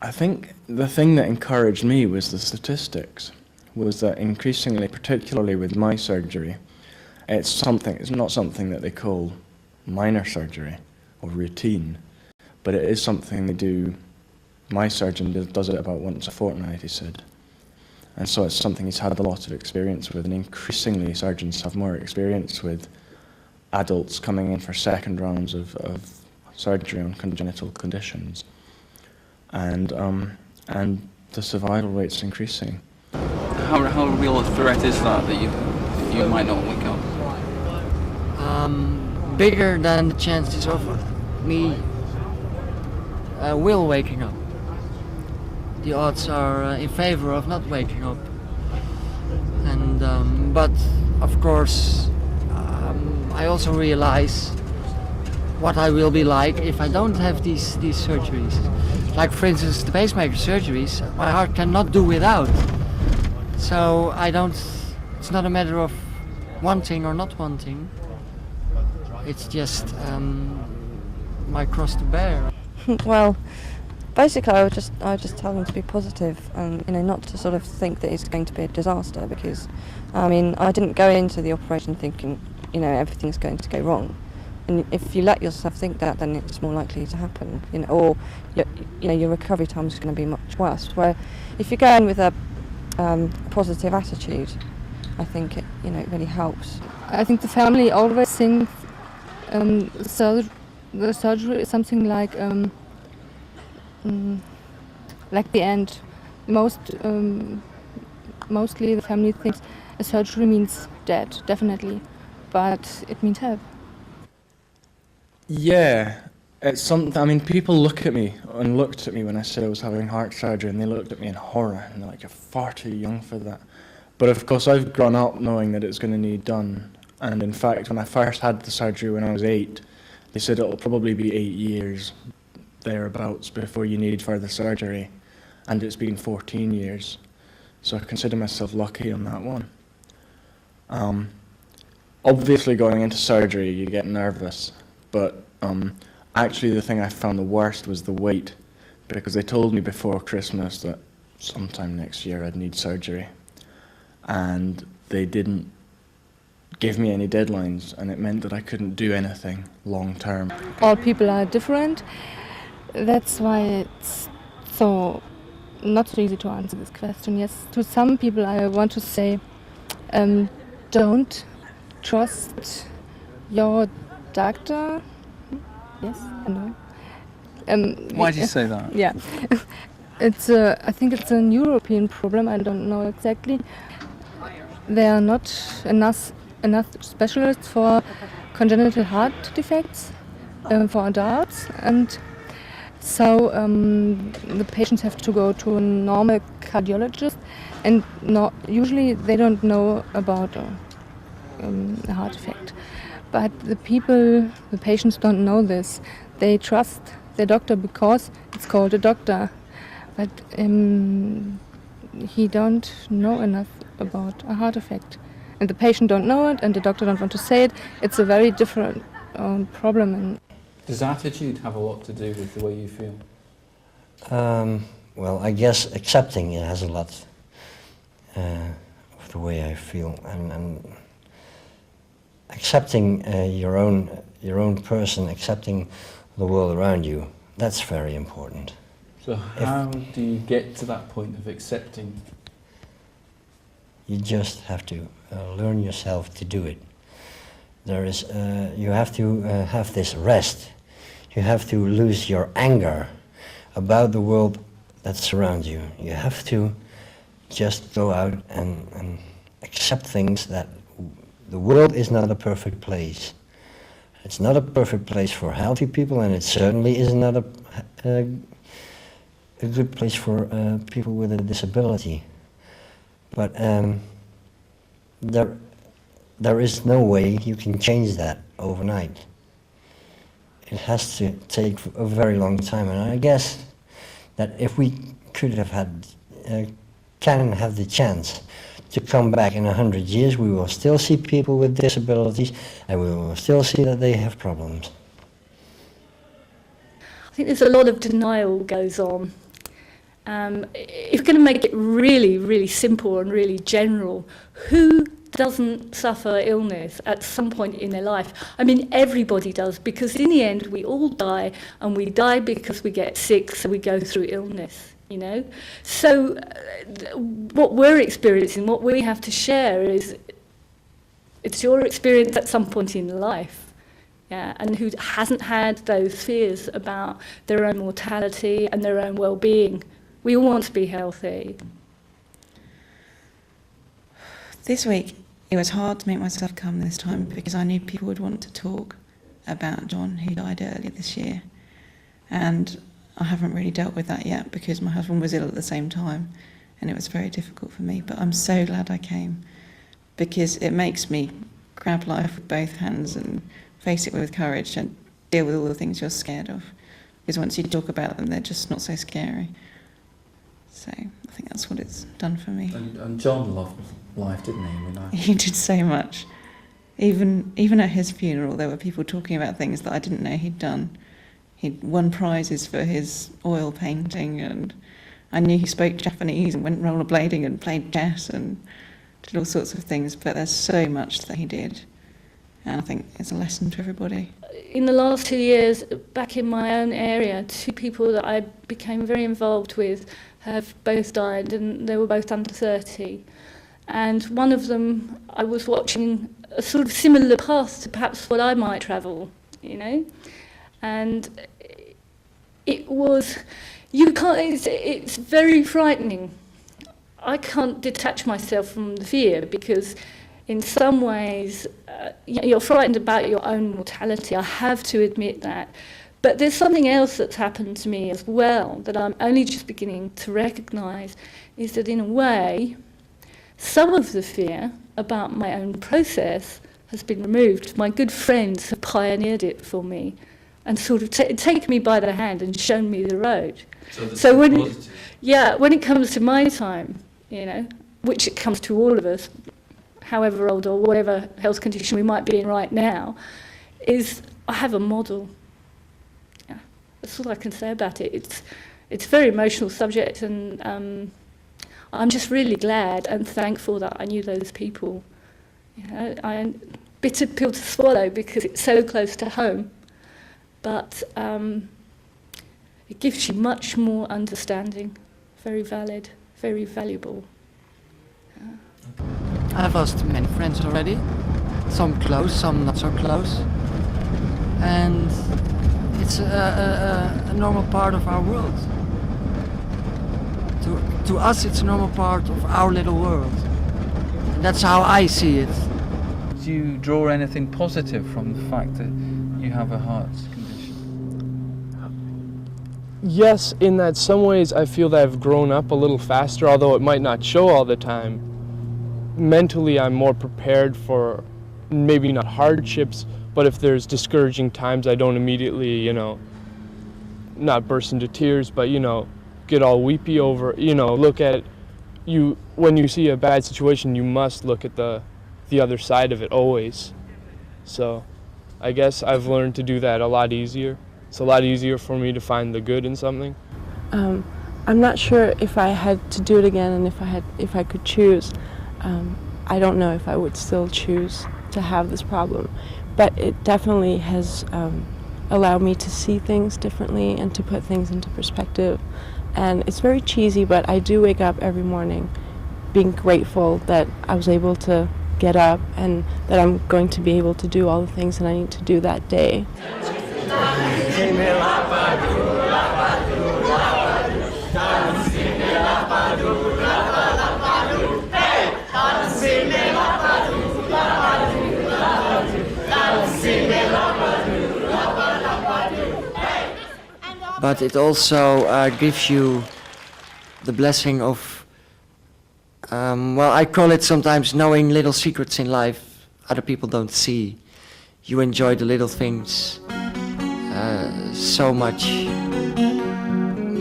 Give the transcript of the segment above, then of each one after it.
I think the thing that encouraged me was the statistics, was that increasingly, particularly with my surgery, it's not something that they call minor surgery or routine, but it is something they do. My surgeon does it about once a fortnight, he said. And so it's something he's had a lot of experience with, and increasingly surgeons have more experience with adults coming in for second rounds of surgery on congenital conditions. And the survival rate's increasing. How real a threat is that you might not wake up? Bigger than the chances of me will waking up. The odds are in favor of not waking up. And but of course, I also realize what I will be like if I don't have these surgeries. Like for instance, the pacemaker surgeries, my heart cannot do without. So it's not a matter of wanting or not wanting. It's just my cross to bear. Well, basically I would just tell them to be positive and not to sort of think that it's going to be a disaster, because I didn't go into the operation thinking everything's going to go wrong. And if you let yourself think that, then it's more likely to happen, or your recovery time is going to be much worse. Where if you go in with a positive attitude, I think it really helps. I think the family always thinks the surgery is something like the end. Mostly the family thinks a surgery means dead, definitely, but it means help. Yeah, it's something. People looked at me when I said I was having heart surgery, and they looked at me in horror, and they're like, "You're far too young for that." But of course, I've grown up knowing that it's going to need done. And in fact, when I first had the surgery when I was 8, they said it'll probably be 8 years, thereabouts, before you need further surgery. And it's been 14 years. So I consider myself lucky on that one. Obviously, going into surgery, you get nervous. But actually, the thing I found the worst was the wait, because they told me before Christmas that sometime next year I'd need surgery. And they didn't give me any deadlines, and it meant that I couldn't do anything long term. All people are different. That's why it's so not so easy to answer this question. Yes, to some people I want to say, don't trust your doctor. Yes, I know. Why do you say that? Yeah, I think it's a European problem. I don't know exactly. There are not enough specialists for congenital heart defects for adults, and so the patients have to go to a normal cardiologist, and usually they don't know about a heart defect. But the patients don't know this. They trust their doctor because it's called a doctor, but he don't know enough about a heart defect. And the patient don't know it, and the doctor don't want to say it. It's a very different problem. Does attitude have a lot to do with the way you feel? Well, I guess accepting it has a lot of the way I feel, and accepting your own person, accepting the world around you. That's very important. So how do you get to that point of accepting? You just have to learn yourself to do it. You have to have this rest. You have to lose your anger about the world that surrounds you. You have to just go out and accept things, that the world is not a perfect place. It's not a perfect place for healthy people, and it certainly is not a good place for people with a disability. But there is no way you can change that overnight. It has to take a very long time, and I guess that if we could have can have the chance to come back in 100 years, we will still see people with disabilities, and we will still see that they have problems. I think there's a lot of denial goes on If you're going to make it really, really simple and really general, who doesn't suffer illness at some point in their life? I mean, everybody does, because in the end we all die, and we die because we get sick, so we go through illness, you know? So what we're experiencing, what we have to share is, it's your experience at some point in life. Yeah, and who hasn't had those fears about their own mortality and their own well-being. We all want to be healthy. This week, it was hard to make myself come this time because I knew people would want to talk about John, who died earlier this year. And I haven't really dealt with that yet because my husband was ill at the same time, and it was very difficult for me. But I'm so glad I came, because it makes me grab life with both hands and face it with courage and deal with all the things you're scared of. Because once you talk about them, they're just not so scary. So I think that's what it's done for me. And John loved life, didn't he? I mean, He did so much. Even at his funeral, there were people talking about things that I didn't know he'd done. He'd won prizes for his oil painting, and I knew he spoke Japanese and went rollerblading and played chess and did all sorts of things, but there's so much that he did. And I think it's a lesson to everybody. In the last 2 years, back in my own area, 2 people that I became very involved with have both died, and they were both under 30. And one of them, I was watching a sort of similar path to perhaps what I might travel, you know? And it was, it's very frightening. I can't detach myself from the fear, because in some ways, you're frightened about your own mortality. I have to admit that. But there's something else that's happened to me as well that I'm only just beginning to recognise, is that in a way, some of the fear about my own process has been removed. My good friends have pioneered it for me and sort of taken me by the hand and shown me the road. So when it comes to my time, you know, which it comes to all of us, however old or whatever health condition we might be in right now, is I have a model. Yeah, that's all I can say about it. It's a very emotional subject, and I'm just really glad and thankful that I knew those people. You know, bitter pill to swallow because it's so close to home, but it gives you much more understanding. Very valid, very valuable. I've lost many friends already, some close, some not so close, and it's a normal part of our world. To us, it's a normal part of our little world. And that's how I see it. do you draw anything positive from the fact that you have a heart condition? Yes, in that some ways I feel that I've grown up a little faster, although it might not show all the time. Mentally, I'm more prepared for maybe not hardships, but if there's discouraging times, I don't immediately, not burst into tears, but, get all weepy over, look at you. When you see a bad situation, you must look at the other side of it always. So I guess I've learned to do that a lot easier. It's a lot easier for me to find the good in something. I'm not sure if I had to do it again and if I could choose. I don't know if I would still choose to have this problem, but it definitely has allowed me to see things differently and to put things into perspective. And it's very cheesy, but I do wake up every morning being grateful that I was able to get up and that I'm going to be able to do all the things that I need to do that day. But it also gives you the blessing of, I call it sometimes knowing little secrets in life other people don't see. You enjoy the little things so much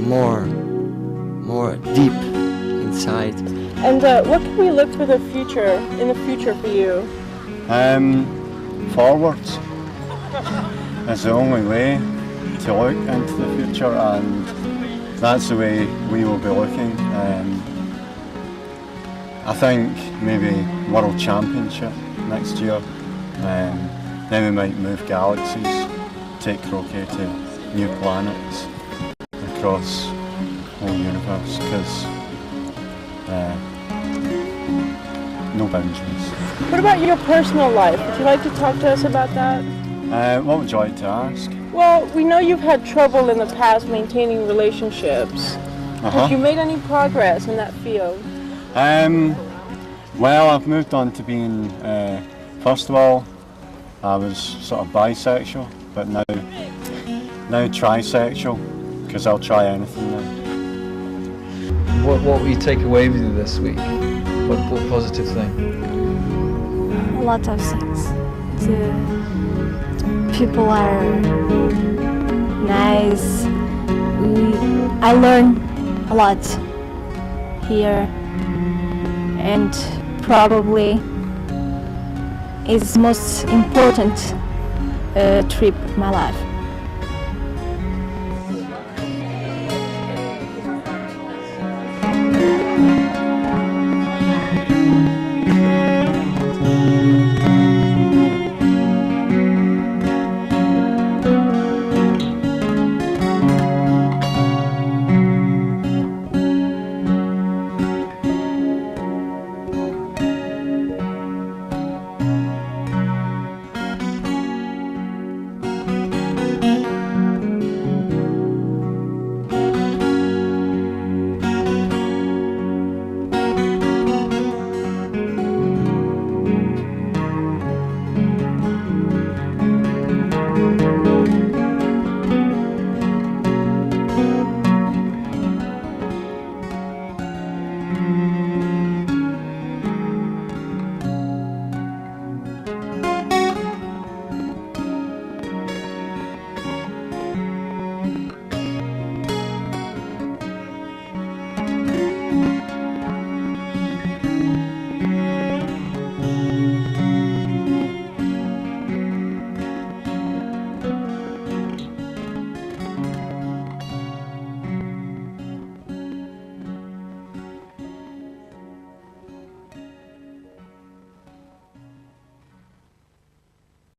more deep inside. And what can we look for in the future for you? Forwards. That's the only way to look into the future and that's the way we will be looking. I think maybe World Championship next year. Then we might move galaxies, take croquet to new planets across the whole universe, because no boundaries. What about your personal life? Would you like to talk to us about that? What would you like to ask? Well, we know you've had trouble in the past maintaining relationships. Have you made any progress in that field? Well, I've moved on to being, first of all, I was sort of bisexual, but now trisexual, because I'll try anything now. What will you take away with you this week? What positive thing? A lot of things. The people are nice. I learn a lot here, and probably is most important trip of my life.